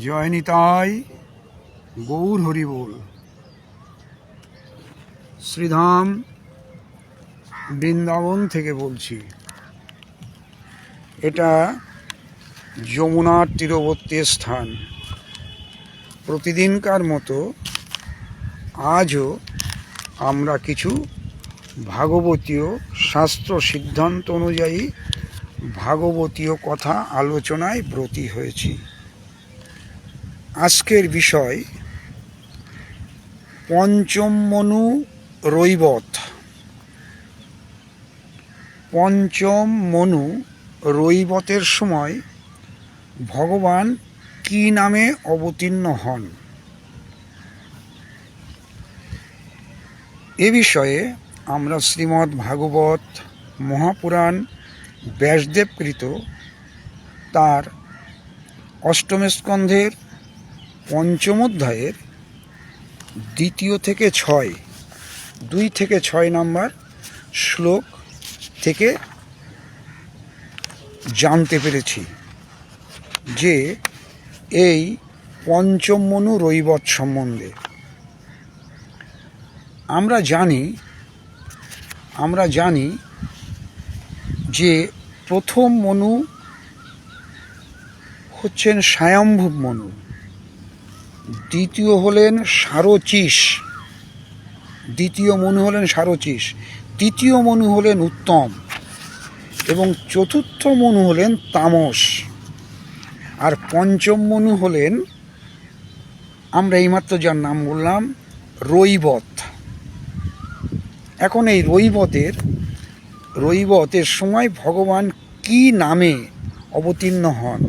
জয় নিতাই, গৌর হরি বল। শ্রীধাম বৃন্দাবন থেকে বলছি। এটা যমুনার তীরবর্তী স্থান। প্রতিদিনকার মতো আজও আমরা কিছু ভাগবতীয় শাস্ত্র সিদ্ধান্ত অনুযায়ী ভাগবতীয় কথা আলোচনায় ব্রতী হয়েছি। আজকের বিষয় পঞ্চম মনু রৈবত। পঞ্চম মনু রৈবতের সময় ভগবান কি নামে অবতীর্ণ হন, এ বিষয়ে আমরা শ্রীমদ্ ভাগবত মহাপুরাণ ব্যাসদেবকৃত তার অষ্টম স্কন্ধের পঞ্চম অধ্যায়ের 2 থেকে 6 নম্বর শ্লোক থেকে জানতে পেরেছি যে এই পঞ্চম মনু রৈবত সম্বন্ধে আমরা জানি যে প্রথম মনু হচ্ছেন স্বয়ম্ভূ মনু, দ্বিতীয় মনু হলেন সারচিস, তৃতীয় মনু হলেন উত্তম এবং চতুর্থ মনু হলেন তামস, আর পঞ্চম মনু হলেন, আমরা এইমাত্র যার নাম বললাম, রৈবত। এখন এই রৈবতের সময় ভগবান কি নামে অবতীর্ণ হন?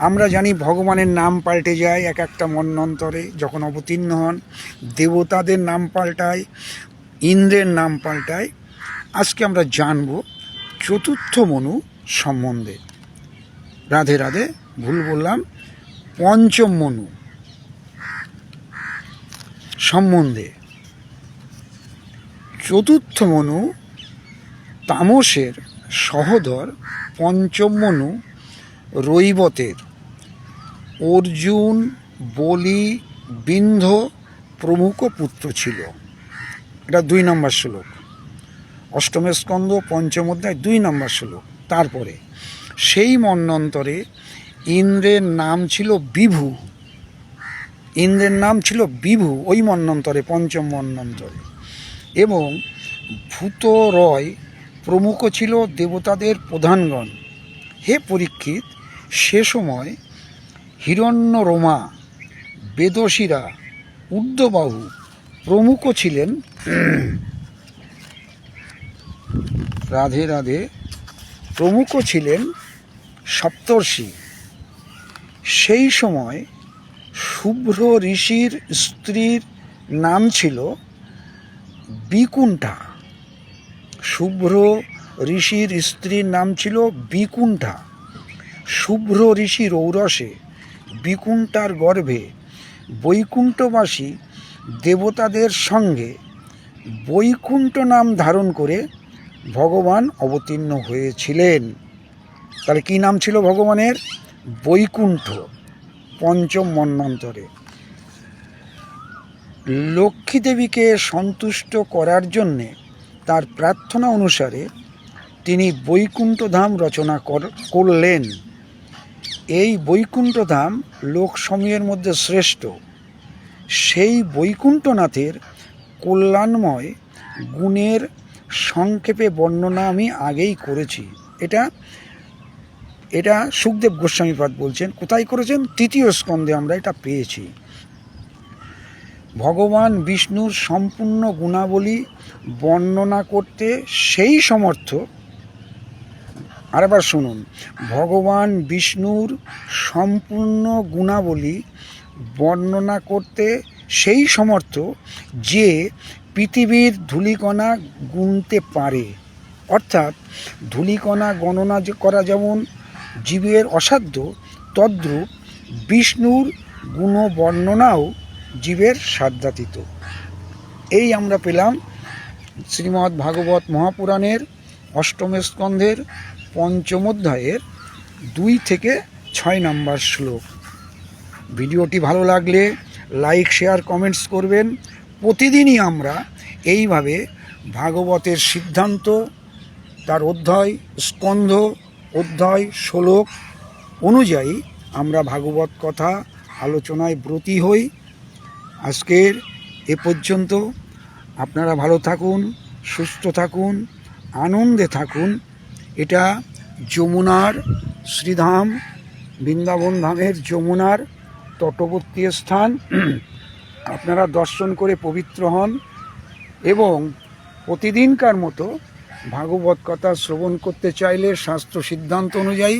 আমরা জানি ভগবানের নাম পাল্টে যায় এক একটা মন্বন্তরে যখন অবতীর্ণ হন, দেবতাদের নাম পাল্টায়, ইন্দ্রের নাম পাল্টায়। আজকে আমরা জানব চতুর্থ মনু সম্বন্ধে। রাধে রাধে, ভুল বললাম, পঞ্চম মনু সম্বন্ধে। চতুর্থ মনু তামসের সহোদর পঞ্চম মনু রৈবতের অর্জুন, বলি, বিন্ধ প্রমুখ পুত্র ছিল। এটা 2 নম্বর শ্লোক, অষ্টম স্কন্ধ পঞ্চম অধ্যায় 2 নম্বর শ্লোক। তারপরে সেই মন্বন্তরে ইন্দ্রের নাম ছিল বিভু, ওই মন্বন্তরে, পঞ্চম মন্বন্তরে। এবং ভূতরয় প্রমুখ ছিল দেবতাদের প্রধানগণ। হে পরীক্ষিত, সে সময় হিরণ্যরোমা, বেদশিরা, ঊর্ধ্ববাহু প্রমুখ ছিলেন রাধে রাধে প্রমুখ ছিলেন সপ্তর্ষি। সেই সময় শুভ্র ঋষির স্ত্রীর নাম ছিল বিকুণ্ঠা। শুভ্র ঋষির স্ত্রীর নাম ছিল বিকুণ্ঠা। শুভ্র ঋষির ঔরসে বিকুণ্ঠার গর্ভে বৈকুণ্ঠবাসী দেবতাদের সঙ্গে বৈকুণ্ঠ নাম ধারণ করে ভগবান অবতীর্ণ হয়েছিলেন। তাহলে কি নাম ছিল ভগবানের? বৈকুণ্ঠ, পঞ্চম মন্বন্তরে। লক্ষ্মী দেবীকে সন্তুষ্ট করার জন্যে তার প্রার্থনা অনুসারে তিনি বৈকুণ্ঠ ধাম রচনা করলেন। এই বৈকুণ্ঠ ধাম লোকসমূহের মধ্যে শ্রেষ্ঠ। সেই বৈকুণ্ঠনাথের কল্যাণময় গুণের সংক্ষেপে বর্ণনা আমি আগেই করেছি। এটা সুখদেব গোস্বামীপাদ বলছেন। কোথায় করেছেন? 3য় স্কন্ধে আমরা এটা পেয়েছি। ভগবান বিষ্ণুর সম্পূর্ণ গুণাবলী বর্ণনা করতে সেই সমর্থ, আরেকবার শুনুন, ভগবান বিষ্ণুর সম্পূর্ণ গুণাবলী বর্ণনা করতে সেই সমর্থ যে পৃথিবীর ধূলিকণা গুনতে পারে। অর্থাৎ ধূলিকণা গণনা করা যেমন জীবের অসাধ্য, তদ্রূপ বিষ্ণুর গুণ বর্ণনাও জীবের সাধ্যাতীত। এই আমরা পেলাম শ্রীমদ্ ভাগবত মহাপুরাণের অষ্টম স্কন্ধের পঞ্চম অধ্যায়ের 2 থেকে 6 নম্বর শ্লোক। ভিডিওটি ভালো লাগলে লাইক শেয়ার কমেন্টস করবেন। প্রতিদিনই আমরা এইভাবে ভাগবতের সিদ্ধান্ত, তার অধ্যায়, স্কন্ধ, অধ্যায়, শ্লোক অনুযায়ী আমরা ভাগবত কথা আলোচনায় ব্রতী হই। আজকের এ পর্যন্ত। আপনারা ভালো থাকুন, সুস্থ থাকুন, আনন্দে থাকুন। এটা যমুনার শ্রীধাম, বৃন্দাবন ধামের যমুনার তটবর্তী স্থান। আপনারা দর্শন করে পবিত্র হন এবং প্রতিদিনকার মতো ভাগবত কথা শ্রবণ করতে চাইলে শাস্ত্র সিদ্ধান্ত অনুযায়ী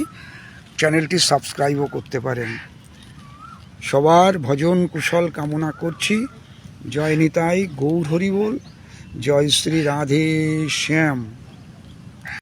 চ্যানেলটি সাবস্ক্রাইবও করতে পারেন। সবার ভজন কুশল কামনা করছি। জয় নিতাই, গৌর হরি বল, জয় শ্রী রাধে শ্যাম।